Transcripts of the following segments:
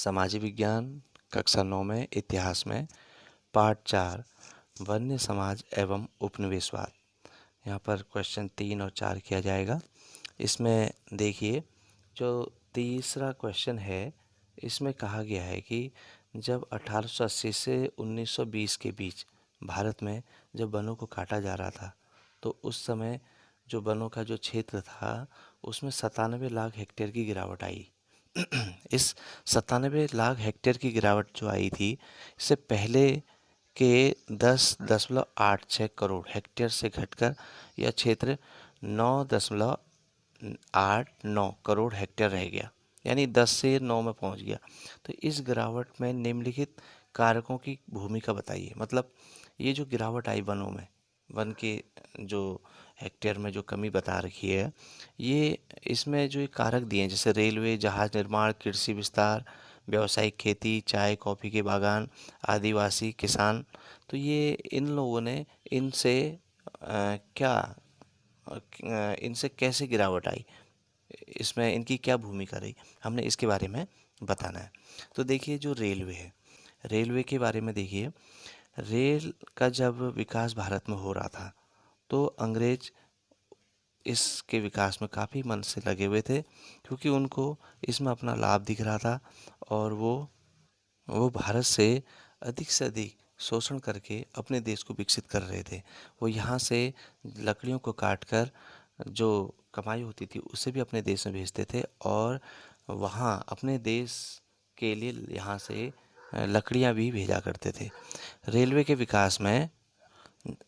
समाजीव विज्ञान कक्षा 9 में इतिहास में पार्ट 4 वन्य समाज एवं उपनिवेशवाद। यहाँ पर क्वेश्चन 3 और 4 किया जाएगा। इसमें देखिए जो तीसरा क्वेश्चन है, इसमें कहा गया है कि जब 1880 से 1920 के बीच भारत में जब वनों को काटा जा रहा था, तो उस समय जो वनों का जो क्षेत्र था उसमें 97 लाख हेक्टेयर की गिरावट आई। इस 97 लाख हेक्टेयर की गिरावट जो आई थी, इससे पहले के 10.86 करोड़ हेक्टेयर से घटकर यह क्षेत्र 9.89 करोड़ हेक्टेयर रह गया, यानी 10 से 9 में पहुंच गया। तो इस गिरावट में निम्नलिखित कारकों की भूमिका बताइए। मतलब ये जो गिरावट आई वनों में, वन के जो हेक्टेयर में जो कमी बता रखी है, ये इसमें जो ये कारक दिए हैं जैसे रेलवे, जहाज निर्माण, कृषि विस्तार, व्यावसायिक खेती, चाय कॉफ़ी के बागान, आदिवासी किसान, तो ये इन लोगों ने इनसे इनसे कैसे गिरावट आई, इसमें इनकी क्या भूमिका रही, हमने इसके बारे में बताना है। तो देखिए जो रेलवे है, रेलवे के बारे में देखिए, रेल का जब विकास भारत में हो रहा था तो अंग्रेज इसके विकास में काफ़ी मन से लगे हुए थे, क्योंकि उनको इसमें अपना लाभ दिख रहा था और वो भारत से अधिक शोषण करके अपने देश को विकसित कर रहे थे। वो यहाँ से लकड़ियों को काटकर जो कमाई होती थी उसे भी अपने देश में भेजते थे और वहाँ अपने देश के लिए यहाँ से लकड़ियाँ भी भेजा करते थे। रेलवे के विकास में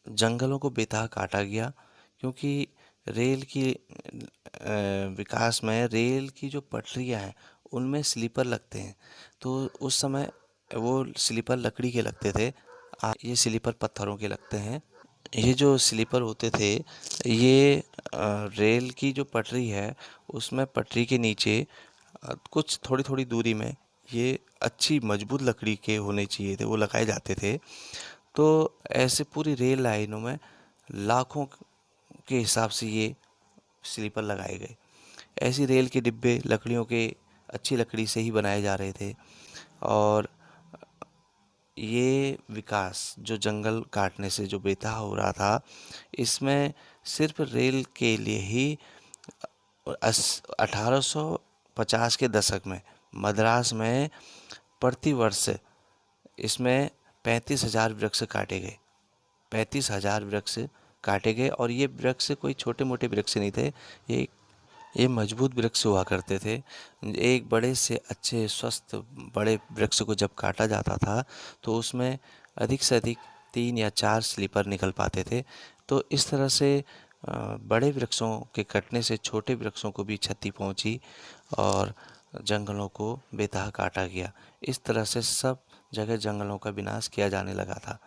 जंगलों को बेतहा काटा गया, क्योंकि रेल की विकास में रेल की जो पटरियाँ हैं उनमें स्लीपर लगते हैं, तो उस समय वो स्लीपर लकड़ी के लगते थे। ये स्लीपर पत्थरों के लगते हैं। ये जो स्लीपर होते थे, ये रेल की जो पटरी है उसमें पटरी के नीचे कुछ थोड़ी थोड़ी दूरी में ये अच्छी मजबूत लकड़ी के होने चाहिए थे, वो लगाए जाते थे। तो ऐसे पूरी रेल लाइनों में लाखों के हिसाब से ये स्लीपर लगाए गए। ऐसी रेल के डिब्बे लकड़ियों के अच्छी लकड़ी से ही बनाए जा रहे थे। और ये विकास जो जंगल काटने से जो बेतहा हो रहा था, इसमें सिर्फ रेल के लिए ही 1850 के दशक में मद्रास में प्रति वर्ष इसमें 35,000 वृक्ष काटे गए। 35,000 वृक्ष काटे गए और ये वृक्ष कोई छोटे मोटे वृक्ष नहीं थे, ये मजबूत वृक्ष हुआ करते थे। एक बड़े से अच्छे स्वस्थ बड़े वृक्ष को जब काटा जाता था तो उसमें अधिक से अधिक 3 या 4 स्लीपर निकल पाते थे। तो इस तरह से बड़े वृक्षों के कटने से छोटे वृक्षों को भी क्षति पहुंची और जंगलों को बेतहा काटा गया। इस तरह से सब जगह जंगलों का विनाश किया जाने लगा था।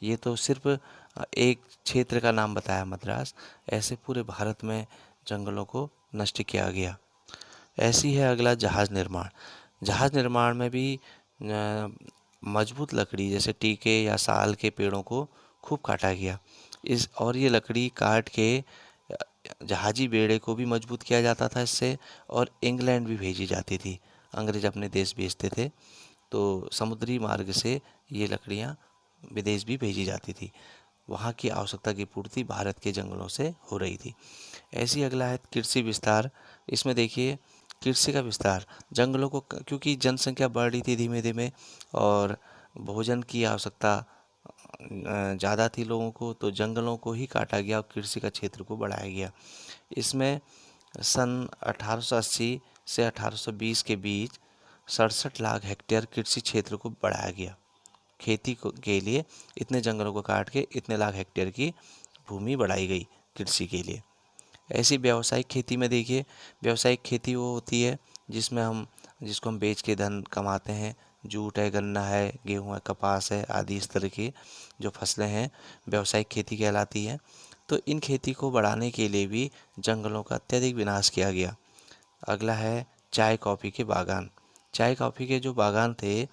ये तो सिर्फ एक क्षेत्र का नाम बताया, मद्रास। ऐसे पूरे भारत में जंगलों को नष्ट किया गया। ऐसी है अगला जहाज़ निर्माण। जहाज़ निर्माण में भी मजबूत लकड़ी जैसे टीके या साल के पेड़ों को खूब काटा गया। ये लकड़ी काट के जहाजी बेड़े को भी मजबूत किया जाता था इससे, और इंग्लैंड भी भेजी जाती थी। अंग्रेज अपने देश भेजते थे तो समुद्री मार्ग से ये लकड़ियाँ विदेश भी भेजी जाती थी। वहाँ की आवश्यकता की पूर्ति भारत के जंगलों से हो रही थी। ऐसी अगला है कृषि विस्तार। इसमें देखिए कृषि का विस्तार, जंगलों को क्योंकि जनसंख्या बढ़ रही थी धीमे धीमे और भोजन की आवश्यकता ज़्यादा थी लोगों को, तो जंगलों को ही काटा गया और कृषि का क्षेत्र को बढ़ाया गया। इसमें सन 1880 से 1820 के बीच 67 लाख हेक्टेयर कृषि क्षेत्र को बढ़ाया गया। खेती के लिए इतने जंगलों को काट के इतने लाख हेक्टेयर की भूमि बढ़ाई गई कृषि के लिए। ऐसी व्यावसायिक खेती में देखिए, व्यावसायिक खेती वो होती है जिसको हम बेच के धन कमाते हैं। जूट है, गन्ना है, गेहूँ है, कपास है आदि इस तरह की जो फसलें हैं व्यावसायिक खेती कहलाती हैं। तो इन खेती को बढ़ाने के लिए भी जंगलों का अत्यधिक विनाश किया गया। अगला है चाय कॉफ़ी के बागान। चाय कॉफ़ी के जो बागान थे,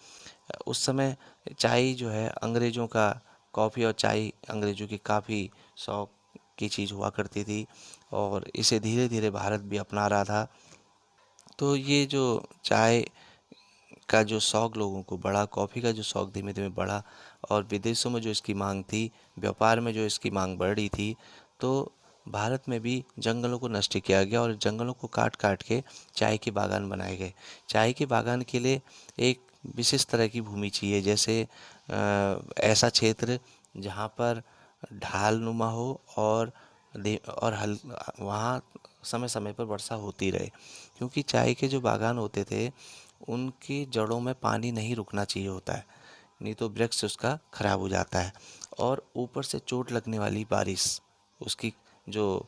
उस समय चाय जो है अंग्रेज़ों का, कॉफ़ी और चाय अंग्रेज़ों की काफ़ी शौक की चीज़ हुआ करती थी और इसे धीरे धीरे भारत भी अपना रहा था। तो ये जो चाय का जो शौक़ लोगों को बढ़ा, कॉफ़ी का जो शौक़ धीमे धीमे बढ़ा और विदेशों में जो इसकी मांग थी, व्यापार में जो इसकी मांग बढ़ रही थी, तो भारत में भी जंगलों को नष्ट किया गया और जंगलों को काट काट के चाय के बागान बनाए गए। चाय के बागान के लिए एक विशेष तरह की भूमि चाहिए, जैसे ऐसा क्षेत्र जहाँ पर ढालनुमा हो और हल वहाँ समय समय पर वर्षा होती रहे, क्योंकि चाय के जो बागान होते थे उनकी जड़ों में पानी नहीं रुकना चाहिए होता है, नहीं तो वृक्ष उसका खराब हो जाता है। और ऊपर से चोट लगने वाली बारिश, उसकी जो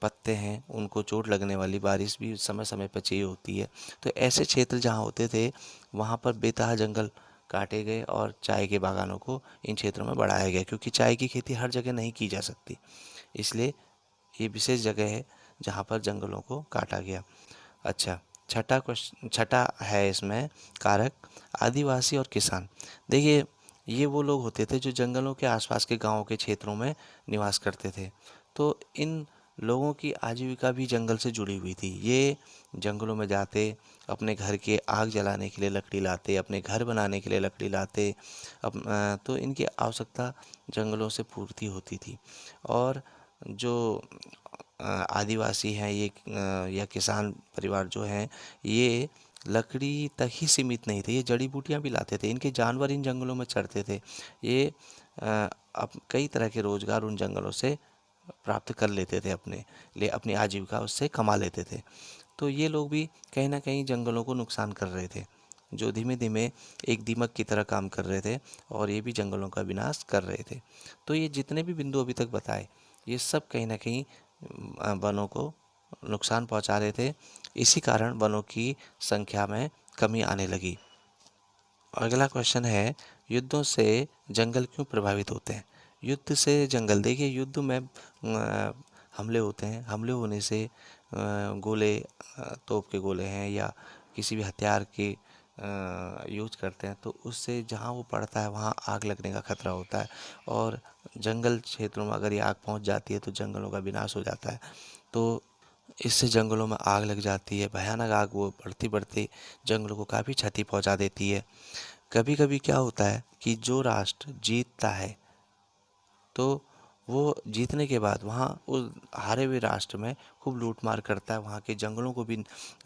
पत्ते हैं उनको चोट लगने वाली बारिश भी समय समय पर चाहिए होती है। तो ऐसे क्षेत्र जहाँ होते थे वहाँ पर बेतहा जंगल काटे गए और चाय के बागानों को इन क्षेत्रों में बढ़ाया गया, क्योंकि चाय की खेती हर जगह नहीं की जा सकती, इसलिए ये विशेष जगह है जहाँ पर जंगलों को काटा गया। अच्छा, छठा है इसमें कारक, आदिवासी और किसान। देखिए, ये वो लोग होते थे जो जंगलों के आसपास के गांवों के क्षेत्रों में निवास करते थे। तो इन लोगों की आजीविका भी जंगल से जुड़ी हुई थी। ये जंगलों में जाते, अपने घर के आग जलाने के लिए लकड़ी लाते, अपने घर बनाने के लिए लकड़ी लाते। तो इनकी आवश्यकता जंगलों से पूर्ति होती थी। और जो आदिवासी हैं ये या किसान परिवार जो हैं, ये लकड़ी तक ही सीमित नहीं थे, ये जड़ी बूटियां भी लाते थे। इनके जानवर इन जंगलों में चरते थे। ये अब कई तरह के रोजगार उन जंगलों से प्राप्त कर लेते थे, अपने लिए अपनी आजीविका उससे कमा लेते थे। तो ये लोग भी कहीं ना कहीं जंगलों को नुकसान कर रहे थे, जो धीमे धीमे एक दीमक की तरह काम कर रहे थे और ये भी जंगलों का विनाश कर रहे थे। तो ये जितने भी बिंदु अभी तक बताए, ये सब कहीं ना कहीं वनों को नुकसान पहुंचा रहे थे। इसी कारण वनों की संख्या में कमी आने लगी। अगला क्वेश्चन है, युद्धों से जंगल क्यों प्रभावित होते हैं? युद्ध से जंगल, देखिए युद्ध में हमले होते हैं, हमले होने से गोले, तोप के गोले हैं या किसी भी हथियार के यूज करते हैं, तो उससे जहाँ वो पड़ता है वहाँ आग लगने का खतरा होता है। और जंगल क्षेत्रों में अगर ये आग पहुँच जाती है तो जंगलों का विनाश हो जाता है। तो इससे जंगलों में आग लग जाती है, भयानक आग, वो बढ़ती बढ़ती जंगलों को काफ़ी क्षति पहुँचा देती है। कभी कभी क्या होता है कि जो राष्ट्र जीतता है तो वो जीतने के बाद वहाँ उस हारे हुए राष्ट्र में खूब लूटमार करता है, वहाँ के जंगलों को भी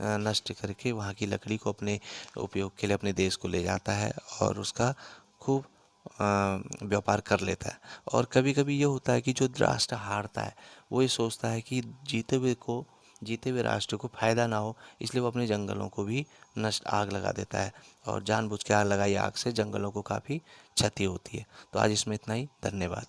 नष्ट करके वहाँ की लकड़ी को अपने उपयोग के लिए अपने देश को ले जाता है और उसका खूब व्यापार कर लेता है। और कभी कभी ये होता है कि जो राष्ट्र हारता है वो ये सोचता है कि जीते हुए राष्ट्र को फायदा ना हो, इसलिए वो अपने जंगलों को भी नष्ट आग लगा देता है और जानबूझ के आग लगाई आग से जंगलों को काफ़ी क्षति होती है। तो आज इसमें इतना ही, धन्यवाद।